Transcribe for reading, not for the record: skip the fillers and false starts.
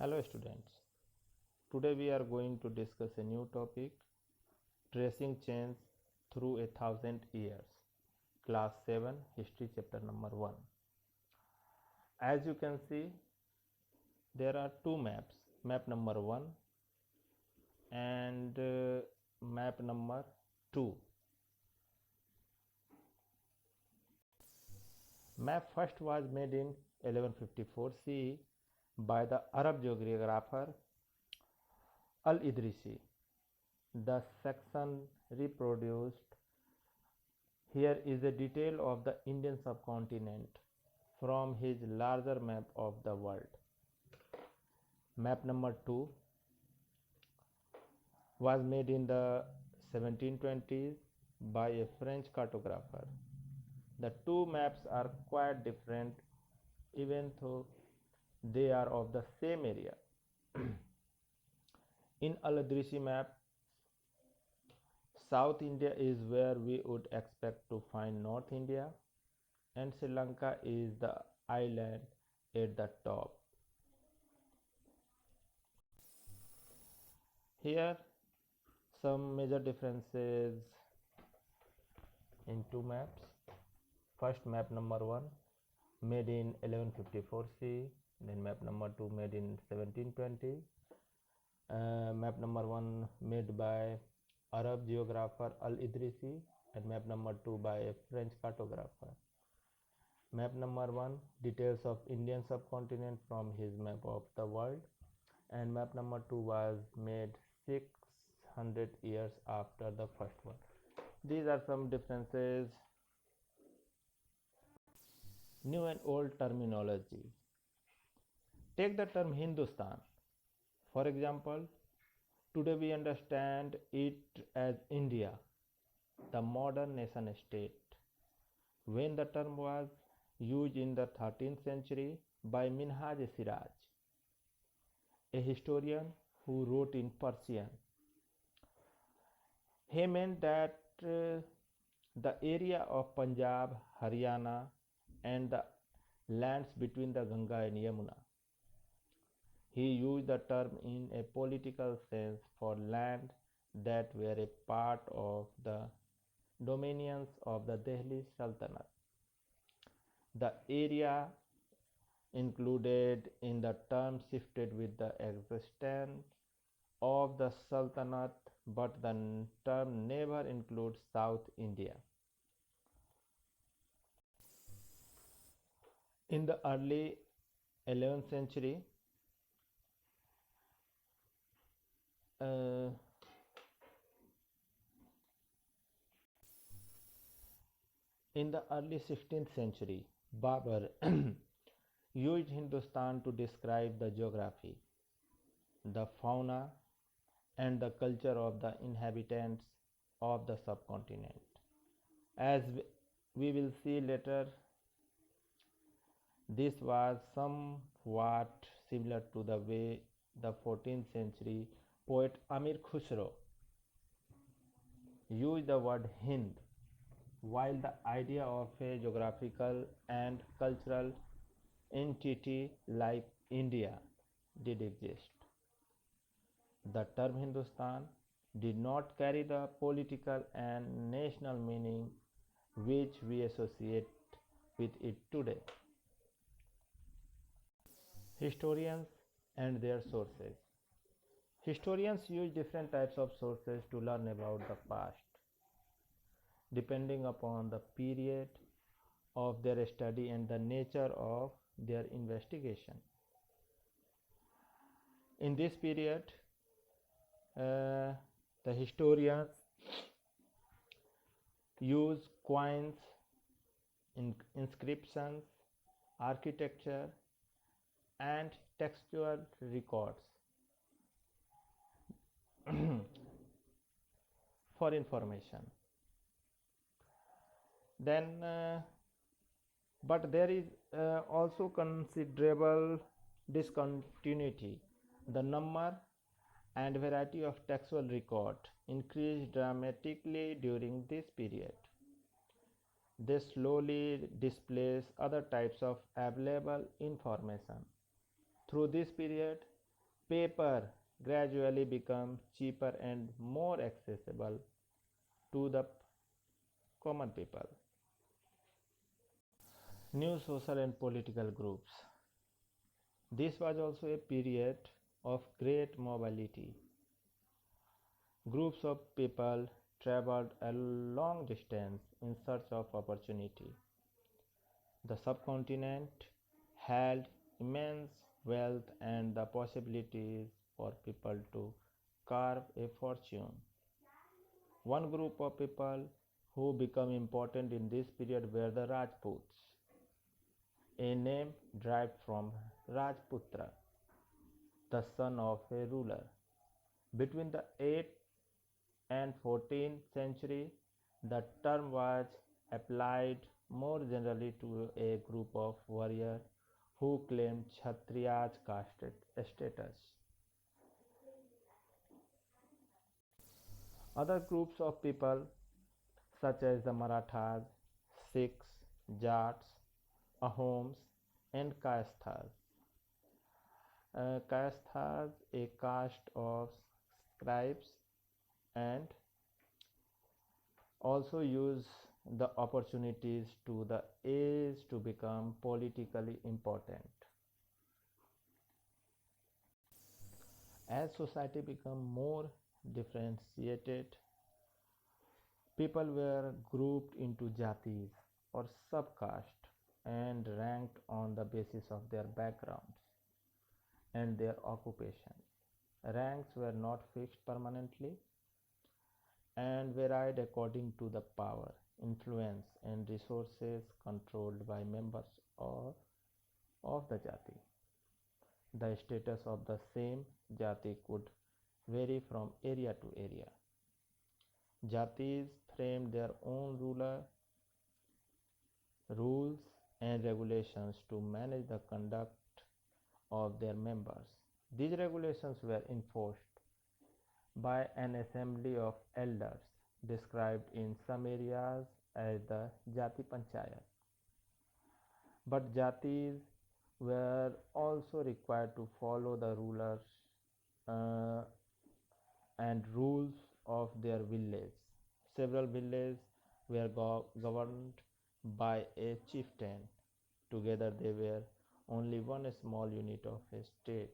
Hello students, today we are going to discuss a new topic, tracing change through 1,000 years, class 7 history chapter number 1. As you can see, there are two maps, map number 1 and map number 2. Map first was made in 1154 CE by the Arab geographer Al-Idrisi. The section reproduced here is a detail of the Indian subcontinent from his larger map of the world. Map number 2 was made in the 1720s by a French cartographer. The two maps are quite different even though they are of the same area. In Al-Idrisi map, South India is where we would expect to find North India, and Sri Lanka is the island at the top. Here some major differences in two maps. First, map number 1 made in 1154 CE, then map number 2 made in 1720. Map number 1 made by Arab geographer Al-Idrisi and map number 2 by a French cartographer. Map number 1 details of Indian subcontinent from his map of the world, and map number 2 was made 600 years after the first one. These are some differences. New and old terminology. Take the term Hindustan. For example, today we understand it as India, the modern nation state. When the term was used in the 13th century by Minhaj Siraj, a historian who wrote in Persian, he meant that the area of Punjab, Haryana, and the lands between the Ganga and Yamuna. He used the term in a political sense for land that were a part of the dominions of the Delhi Sultanate. The area included in the term shifted with the existence of the Sultanate, but the term never includes South India. In the early 11th century, in the early 16th century, Babur used Hindustan to describe the geography, the fauna, and the culture of the inhabitants of the subcontinent. As we will see later, this was somewhat similar to the way the 14th century poet Amir Khusro used the word Hind, while the idea of a geographical and cultural entity like India did exist. The term Hindustan did not carry the political and national meaning which we associate with it today. Historians and their sources. Historians use different types of sources to learn about the past, depending upon the period of their study and the nature of their investigation. In this period, the historians use coins, inscriptions, architecture, and textual records for information. Then, but there is also considerable discontinuity. The number and variety of textual record increased dramatically during this period. They slowly displace other types of available information. Through this period, Paper gradually became cheaper and more accessible to the common people. New social and political groups. This was also a period of great mobility. Groups of people traveled a long distance in search of opportunity. The subcontinent held immense wealth and the possibilities for people to carve a fortune. One group of people who became important in this period were the Rajputs, a name derived from Rajputra, the son of a ruler. Between the 8th and 14th century, the term was applied more generally to a group of warriors who claimed Kshatriya's caste status. Other groups of people, such as the Marathas, Sikhs, Jats, Ahoms, and Kayasthas. Kayasthas, a caste of scribes, and also use the opportunities to the age to become politically important. As society became more differentiated, people were grouped into jatis or subcaste and ranked on the basis of their backgrounds and their occupation. Ranks were not fixed permanently and varied according to the power, influence, and resources controlled by members of the jati. The status of the same jati could vary from area to area. Jatis framed their own rules and regulations to manage the conduct of their members. These regulations were enforced by an assembly of elders, described in some areas as the Jati Panchayat. But Jatis were also required to follow the rulers uh, and rules of their village. Several villages were governed by a chieftain. Together they were only one small unit of a state.